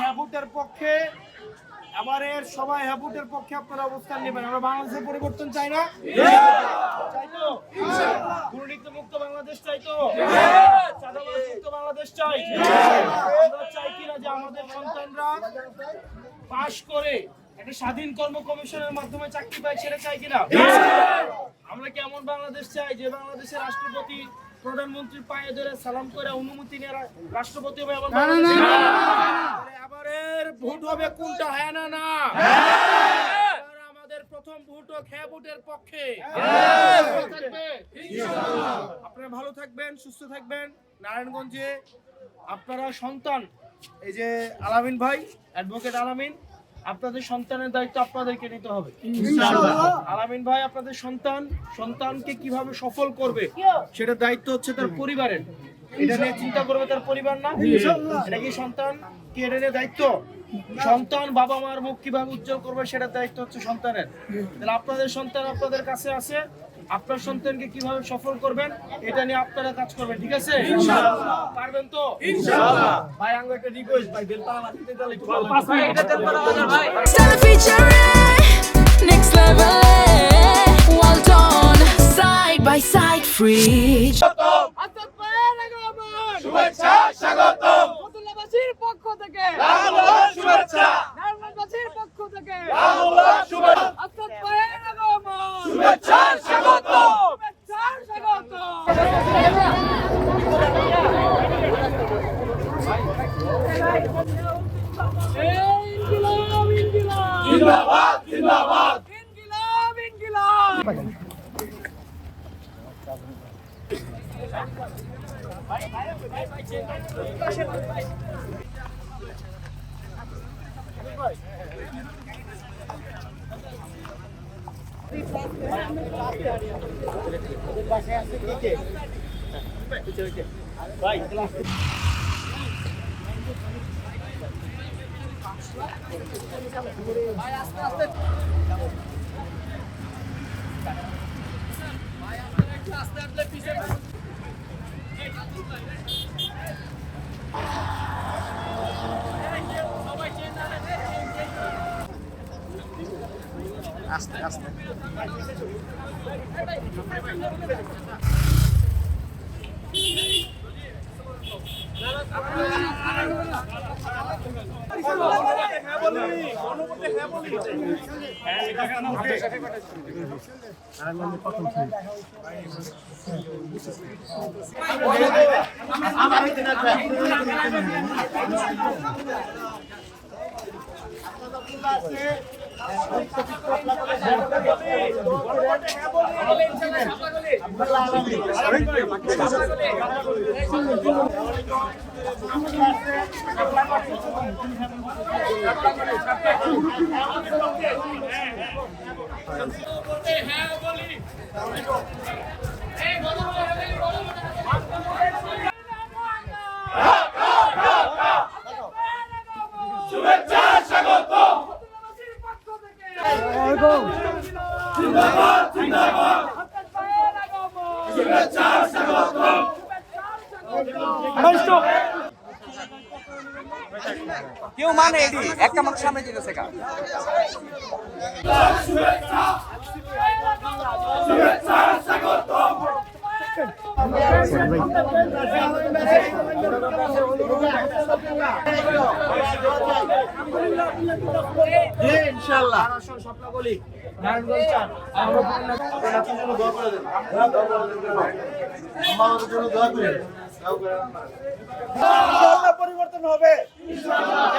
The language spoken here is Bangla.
হ্যাভুটের পক্ষে এবারের সবাই হ্যাভুটের পক্ষে আপনারা অবস্থান নেবেন। আমরা বাংলাদেশের পরিবর্তন চাই না? চাই তো? দুর্নীতিমুক্ত বাংলাদেশ চাই তো? চাঁদাবাজমুক্ত বাংলাদেশ চাই? আমরা চাই কিনা যে আমাদের সন্তানরা পাশ করে একটা স্বাধীন কর্ম কমিশনের মাধ্যমে চাকরি পায়, সেটা চাই কিনা? আমরা কি এমন বাংলাদেশ চাই যে বাংলাদেশের রাষ্ট্রপতি প্রধানমন্ত্রীর পায়ে ধরে সালাম করে অনুমতি নিয়ে রাষ্ট্রপতি হবে? এবারের ভোট হবে কোনটা, হ্যাঁ না না? আমাদের প্রথম ভোট হোক হ্যাঁ ভোটের পক্ষে। আপনারা ভালো থাকবেন, সুস্থ থাকবেন। নারায়ণগঞ্জে আপনারা সন্তান, এই যে আলামিন ভাই, অ্যাডভোকেট আলামিন, আপনাদের সন্তানের দায়িত্ব আপনাদেরকে নিতে হবে ইনশাআল্লাহ। আলামিন ভাই আপনাদের সন্তানকে কিভাবে সফল করবে সেটা দায়িত্ব হচ্ছে তার পরিবারের। এটা নিয়ে চিন্তা করবে তার পরিবার না? এটা কি সন্তান কি এটা নিয়ে দায়িত্ব? সন্তান বাবা মার মুখ কিভাবে উজ্জ্বল করবে সেটার দায়িত্ব হচ্ছে সন্তানের। তাহলে আপনাদের সন্তান আপনাদের কাছে আছে, আপনার সন্তানকে কিভাবে সফল করবেন এটা নিয়ে আপনারা কাজ করবেন, ঠিক আছে? ইনশাআল্লাহ পারবেন তো? ইনশাআল্লাহ। ভাই আঙ্গো একটা রিকোয়েস্ট, ভাই বেলপালা মাটিতে দিলে একটু ভালো। পাঁচ মিনিট এটা তেল পালা ভাই। Style feature next level, well done, side by side free। আচ্ছা পায়ের আগমন, শুভেচ্ছা স্বাগতম। ফতুল্লাবাসীর পক্ষ থেকে শুভেচ্ছা, নারায়ণগঞ্জবাসীর পক্ষ থেকে শুভেচ্ছা। আচ্ছা পায়ের আগমন, শুভেচ্ছা স্বাগতম, শুভেচ্ছা স্বাগতম। জিন্দাবাদ জিন্দাবাদ, ইনকিলাব ইনকিলাব। ভাই আস্তে আস্তে, ভাই আপনারা একটু আস্তে আস্তে পিছে আস্তে আস্তে। শুভেচ্ছা স্বাগত, জিন্দাবাদ জিন্দাবাদ, শুভেচ্ছা স্বাগত। কেউ মানে এটি একটা মানুষ সামনে যেতেছে কা শুভেচ্ছা শুভেচ্ছা স্বাগত। ইনশাআল্লাহ স্বপ্ন বলি নারায়ণগঞ্জ চান, আমরা জন্য দোয়া করে দেন, আমাদের জন্য দোয়া করেন, ইনশাআল্লাহ পরিবর্তন হবে ইনশাআল্লাহ।